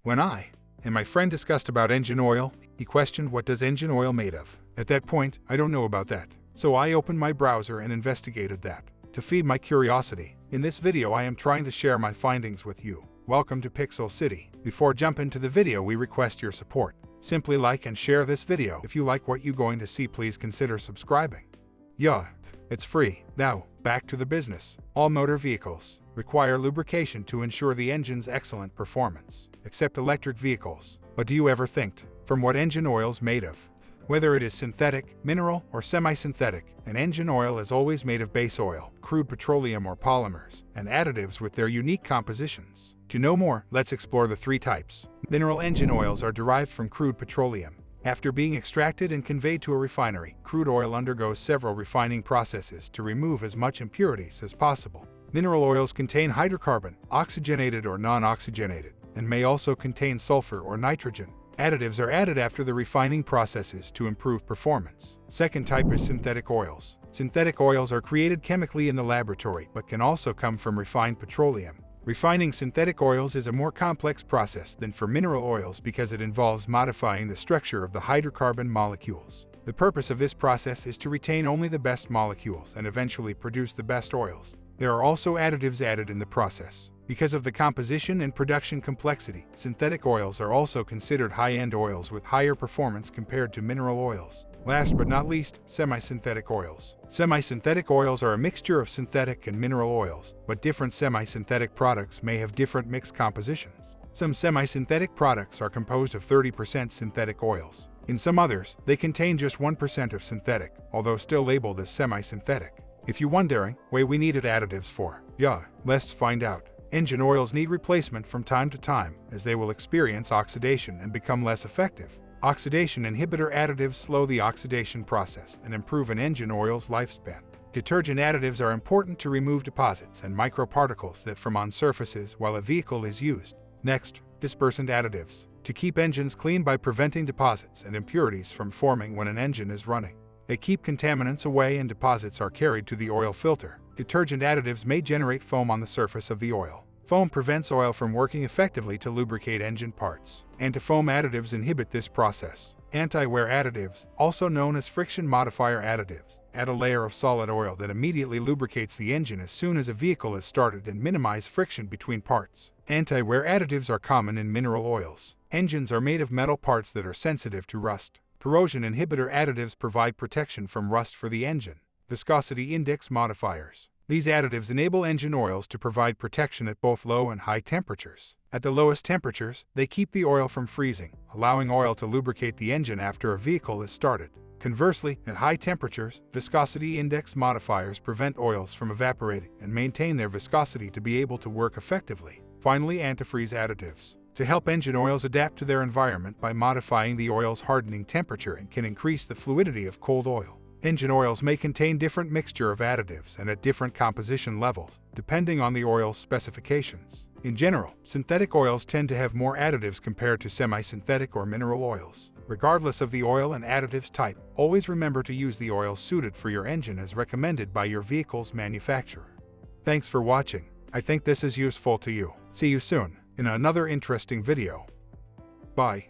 When I and my friend discussed about engine oil, he questioned what does engine oil made of. At that point, I don't know about that. So I opened my browser and investigated that. To feed my curiosity, in this video I am trying to share my findings with you. Welcome to pixelcity. Before jump into the video, we request your support. Simply like and share this video. If you like what you're going to see, please consider subscribing. Yeah, it's free. Now, back to the business. All motor vehicles require lubrication to ensure the engine's excellent performance, except electric vehicles. But do you ever think from what engine oil is made of? Whether it is synthetic, mineral, or semi-synthetic, an engine oil is always made of base oil, crude petroleum or polymers, and additives with their unique compositions. To know more, let's explore the three types. Mineral engine oils are derived from crude petroleum. After being extracted and conveyed to a refinery, crude oil undergoes several refining processes to remove as much impurities as possible. Mineral oils contain hydrocarbon, oxygenated or non-oxygenated, and may also contain sulfur or nitrogen. Additives are added after the refining processes to improve performance. Second type is synthetic oils. Synthetic oils are created chemically in the laboratory but can also come from refined petroleum. Refining synthetic oils is a more complex process than for mineral oils because it involves modifying the structure of the hydrocarbon molecules. The purpose of this process is to retain only the best molecules and eventually produce the best oils. There are also additives added in the process. Because of the composition and production complexity, synthetic oils are also considered high-end oils with higher performance compared to mineral oils. Last but not least, semi-synthetic oils. Semi-synthetic oils are a mixture of synthetic and mineral oils, but different semi-synthetic products may have different mixed compositions. Some semi-synthetic products are composed of 30% synthetic oils. In some others, they contain just 1% of synthetic, although still labeled as semi-synthetic. If you're wondering why we needed additives for, let's find out. Engine oils need replacement from time to time, as they will experience oxidation and become less effective. Oxidation inhibitor additives slow the oxidation process and improve an engine oil's lifespan. Detergent additives are important to remove deposits and microparticles that form on surfaces while a vehicle is used. Next, dispersant additives, to keep engines clean by preventing deposits and impurities from forming when an engine is running. They keep contaminants away and deposits are carried to the oil filter. Detergent additives may generate foam on the surface of the oil. Foam prevents oil from working effectively to lubricate engine parts. Anti-foam additives inhibit this process. Anti-wear additives, also known as friction modifier additives, add a layer of solid oil that immediately lubricates the engine as soon as a vehicle is started and minimize friction between parts. Anti-wear additives are common in mineral oils. Engines are made of metal parts that are sensitive to rust. Corrosion inhibitor additives provide protection from rust for the engine. Viscosity index modifiers. These additives enable engine oils to provide protection at both low and high temperatures. At the lowest temperatures, they keep the oil from freezing, allowing oil to lubricate the engine after a vehicle is started. Conversely, at high temperatures, viscosity index modifiers prevent oils from evaporating and maintain their viscosity to be able to work effectively. Finally, antifreeze additives, to help engine oils adapt to their environment by modifying the oil's hardening temperature and can increase the fluidity of cold oil. Engine oils may contain different mixture of additives and at different composition levels, depending on the oil's specifications. In general, synthetic oils tend to have more additives compared to semi-synthetic or mineral oils. Regardless of the oil and additives type, always remember to use the oils suited for your engine as recommended by your vehicle's manufacturer. Thanks for watching. I think this is useful to you. See you soon in another interesting video. Bye.